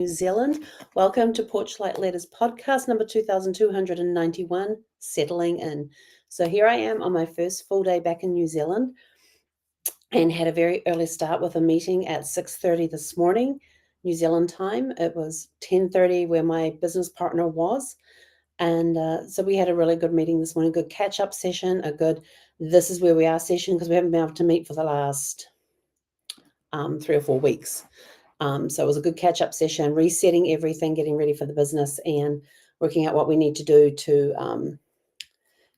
New Zealand. Welcome to Porchlight Letters podcast number 2291, Settling In. So here I am on my first full day back in New Zealand and had a very early start with a meeting at 6:30 this morning, New Zealand time. It was 10:30 where my business partner was. And so we had a really good meeting this morning, good catch-up session, a good this is where we are session because we haven't been able to meet for the last 3 or 4 weeks. So it was a good catch-up session, resetting everything, getting ready for the business, and working out what we need to do to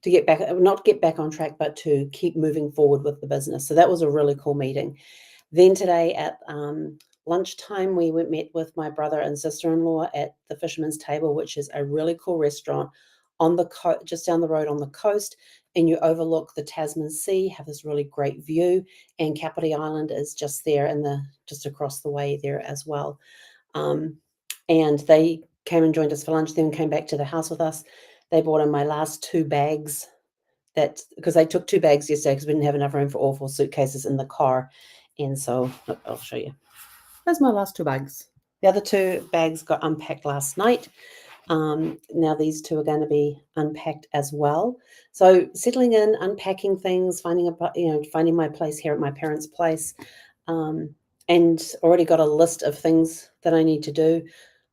get back, not get back on track, but to keep moving forward with the business. So that was a really cool meeting. Then today at lunchtime, we met with my brother and sister-in-law at the Fisherman's Table, which is a really cool restaurant on the just down the road on the coast, and you overlook the Tasman Sea, have this really great view, and Kapiti Island is just there and just across the way there as well. And they came and joined us for lunch, then came back to the house with us. They brought in my last 2 bags because they took 2 bags yesterday because we didn't have enough room for all 4 suitcases in the car. And so I'll show you. There's my last 2 bags. The other 2 bags got unpacked last night. Now these 2 are going to be unpacked as well. So settling in, unpacking things, finding my place here at my parents' place, and already got a list of things that I need to do.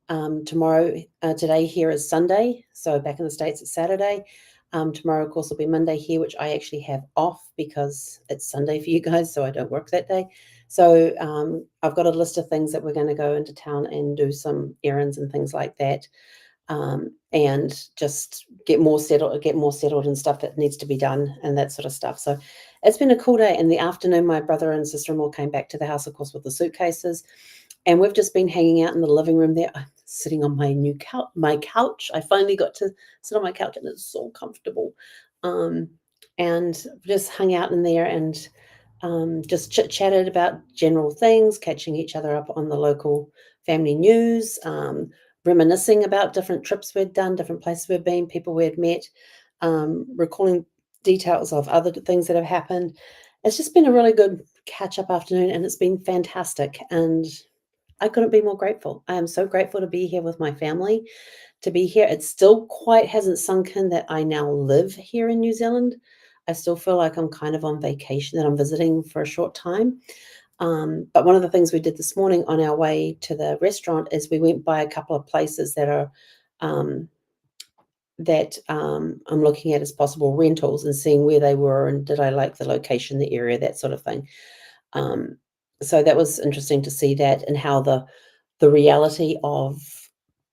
Today here is Sunday, so back in the States it's Saturday. Tomorrow, of course, will be Monday here, which I actually have off because it's Sunday for you guys, so I don't work that day. So I've got a list of things that we're going to go into town and do some errands and things like that. And just get more settled and stuff that needs to be done and that sort of stuff. So it's been a cool day. In the afternoon, my brother and sister-in-law came back to the house, of course, with the suitcases, and we've just been hanging out in the living room there. I'm sitting on my couch. I finally got to sit on my couch, and it's so comfortable. And just hung out in there and just chit-chatted about general things, catching each other up on the local family news, reminiscing about different trips we'd done, different places we'd been, people we'd met, recalling details of other things that have happened. It's just been a really good catch-up afternoon, and it's been fantastic. And I couldn't be more grateful. I am so grateful to be here with my family, to be here. It still quite hasn't sunk in that I now live here in New Zealand. I still feel like I'm kind of on vacation, that I'm visiting for a short time. But one of the things we did this morning on our way to the restaurant is we went by a couple of places that are I'm looking at as possible rentals and seeing where they were and did I like the location, the area, that sort of thing. So that was interesting to see that and how the reality of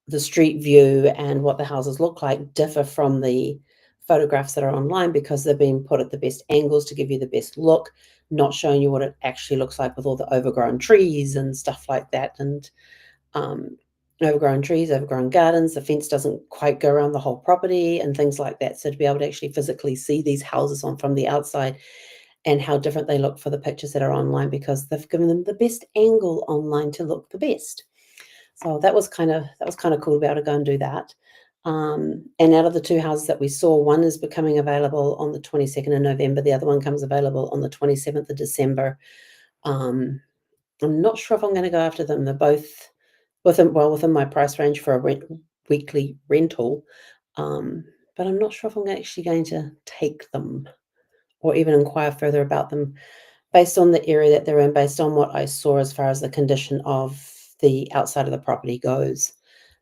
the street view and what the houses look like differ from the photographs that are online because they've been put at the best angles to give you the best look, not showing you what it actually looks like with all the overgrown trees and stuff like that. And overgrown trees, overgrown gardens, the fence doesn't quite go around the whole property and things like that. So to be able to actually physically see these houses from the outside and how different they look for the pictures that are online because they've given them the best angle online to look the best. So that was kind of cool to be able to go and do that. And out of the 2 houses that we saw, one is becoming available on the 22nd of November. The other one comes available on the 27th of December. I'm not sure if I'm going to go after them. They're both within my price range for a weekly rental. But I'm not sure if I'm actually going to take them or even inquire further about them based on the area that they're in, based on what I saw as far as the condition of the outside of the property goes,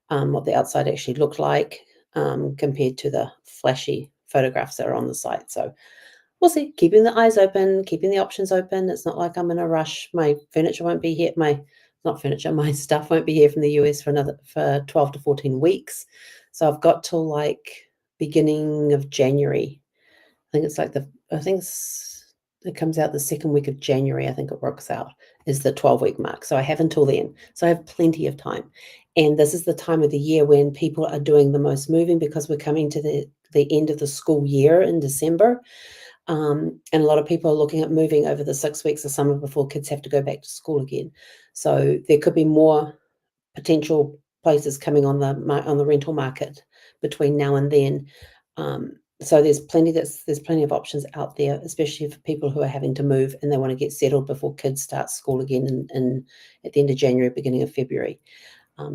what the outside actually looked like compared to the flashy photographs that are on the site. So we'll see, keeping the eyes open, keeping the options open. It's not like I'm in a rush. My furniture won't be here. My stuff won't be here from the US for 12 to 14 weeks. So I've got till like beginning of January. It comes out the second week of January. I think it works out is the 12-week mark. So I have until then. So I have plenty of time. And this is the time of the year when people are doing the most moving because we're coming to the end of the school year in December. And a lot of people are looking at moving over the 6 weeks of summer before kids have to go back to school again. So there could be more potential places coming on the rental market between now and then. So there's plenty of options out there, especially for people who are having to move and they want to get settled before kids start school again in at the end of January, beginning of February.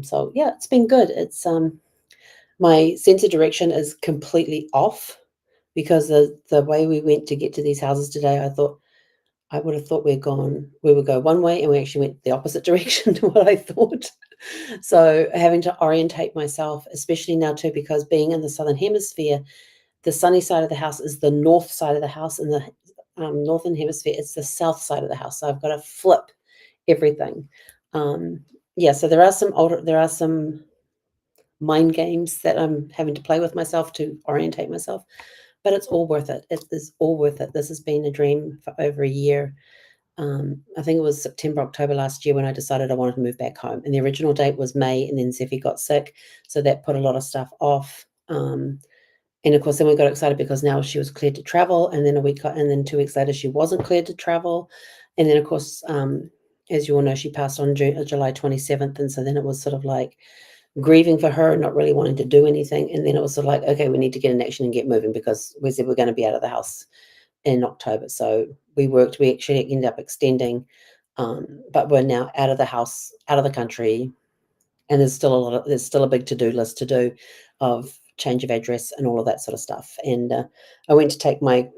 So yeah, it's been good. It's my sense of direction is completely off because the way we went to get to these houses today, I would have thought we would go one way and we actually went the opposite direction to what I thought. So having to orientate myself, especially now too, because being in the Southern Hemisphere, the sunny side of the house is the north side of the house, and the Northern Hemisphere, it's the south side of the house. So I've got to flip everything. Um, yeah, so there are some mind games that I'm having to play with myself to orientate myself, but it's all worth it. It is all worth it. This has been a dream for over a year. I think it was September, October last year when I decided I wanted to move back home. And the original date was May, and then Zeffie got sick. So that put a lot of stuff off. And of course, then we got excited because now she was cleared to travel. And then and then 2 weeks later, she wasn't cleared to travel. And then, of course, as you all know, she passed on July 27th. And so then it was sort of like grieving for her and not really wanting to do anything. And then it was sort of like, okay, we need to get in action and get moving because we said we're going to be out of the house in October. So we actually ended up extending, but we're now out of the house, out of the country, and there's still a big to-do list to do of change of address and all of that sort of stuff. And I went to take my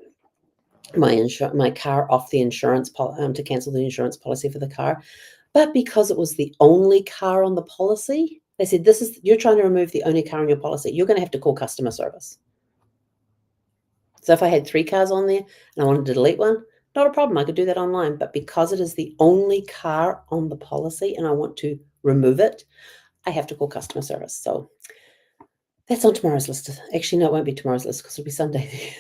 car off the insurance to cancel the insurance policy for the car, but because it was the only car on the policy, they said, you're trying to remove the only car on your policy. You're going to have to call customer service. So if I had 3 cars on there and I wanted to delete one, not a problem. I could do that online. But because it is the only car on the policy and I want to remove it, I have to call customer service. So that's on tomorrow's list. Actually, no, it won't be tomorrow's list because it'll be Sunday.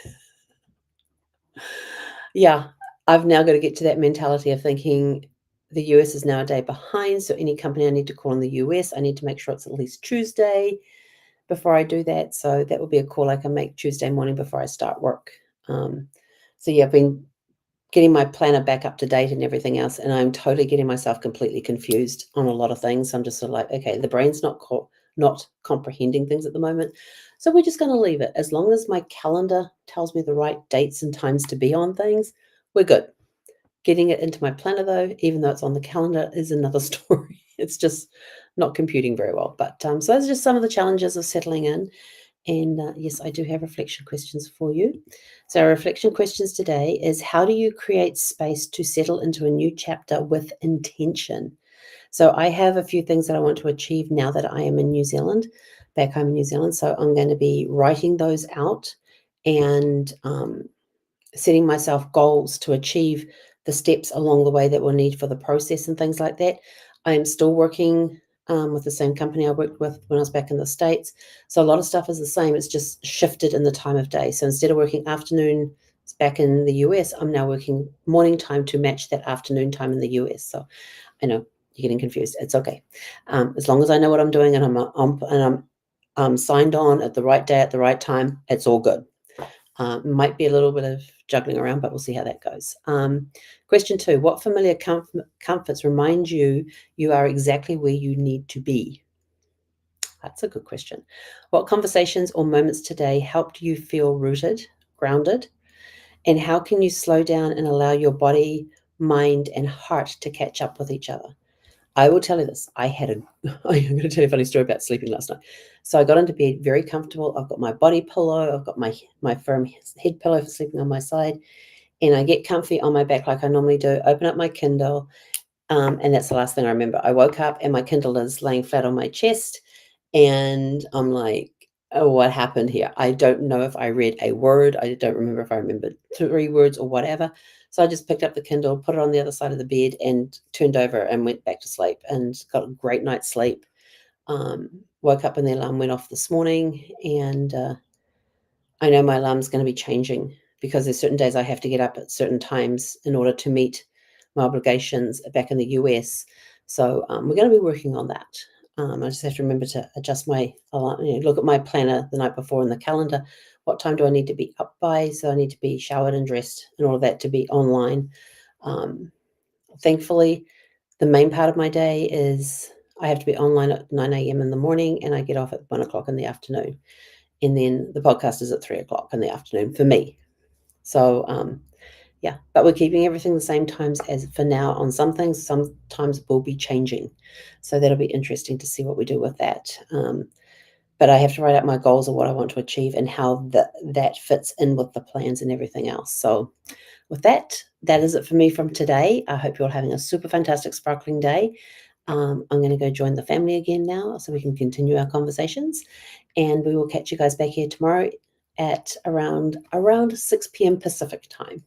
Yeah, I've now got to get to that mentality of thinking the US is now a day behind. So any company I need to call in the US, I need to make sure it's at least Tuesday before I do that. So that will be a call I can make Tuesday morning before I start work. So yeah, I've been getting my planner back up to date and everything else, and I'm totally getting myself completely confused on a lot of things. I'm just sort of like, okay, the brain's not comprehending things at the moment. So we're just going to leave it. As long as my calendar tells me the right dates and times to be on things, we're good. Getting it into my planner, though, even though it's on the calendar, is another story. It's just not computing very well. But so those are just some of the challenges of settling in. And yes, I do have reflection questions for you. So our reflection questions today is, how do you create space to settle into a new chapter with intention? So I have a few things that I want to achieve now that I am in New Zealand, back home in New Zealand. So I'm going to be writing those out and setting myself goals to achieve the steps along the way that we'll need for the process and things like that. I am still working with the same company I worked with when I was back in the States. So a lot of stuff is the same. It's just shifted in the time of day. So instead of working afternoon back in the US, I'm now working morning time to match that afternoon time in the US. So I know you're getting confused. It's okay. As long as I know what I'm doing and I'm signed on at the right day at the right time, it's all good. Might be a little bit of juggling around, but we'll see how that goes. Question 2, what familiar comforts remind you are exactly where you need to be? That's a good question. What conversations or moments today helped you feel rooted, grounded? And how can you slow down and allow your body, mind, and heart to catch up with each other? I will tell you this. I'm going to tell you a funny story about sleeping last night. So I got into bed very comfortable. I've got my body pillow. I've got my firm head pillow for sleeping on my side. And I get comfy on my back like I normally do, open up my Kindle. And that's the last thing I remember. I woke up and my Kindle is laying flat on my chest. And I'm like, oh, what happened here? I don't know if I read a word. I don't remember if I remembered 3 words or whatever. So I just picked up the Kindle, put it on the other side of the bed and turned over and went back to sleep and got a great night's sleep. Woke up and the alarm went off this morning, and I know my alarm's going to be changing because there's certain days I have to get up at certain times in order to meet my obligations back in the US. So we're going to be working on that. I just have to remember to adjust my alarm, look at my planner the night before in the calendar. What time do I need to be up by? So I need to be showered and dressed and all of that to be online. Thankfully, the main part of my day is I have to be online at 9 a.m. in the morning and I get off at 1 o'clock in the afternoon. And then the podcast is at 3 o'clock in the afternoon for me. So, Yeah, but we're keeping everything the same times as for now on some things. Sometimes it will be changing. So that'll be interesting to see what we do with that. But I have to write out my goals of what I want to achieve and how that fits in with the plans and everything else. So with that, that is it for me from today. I hope you're all having a super fantastic, sparkling day. I'm going to go join the family again now so we can continue our conversations. And we will catch you guys back here tomorrow at around 6 p.m. Pacific time.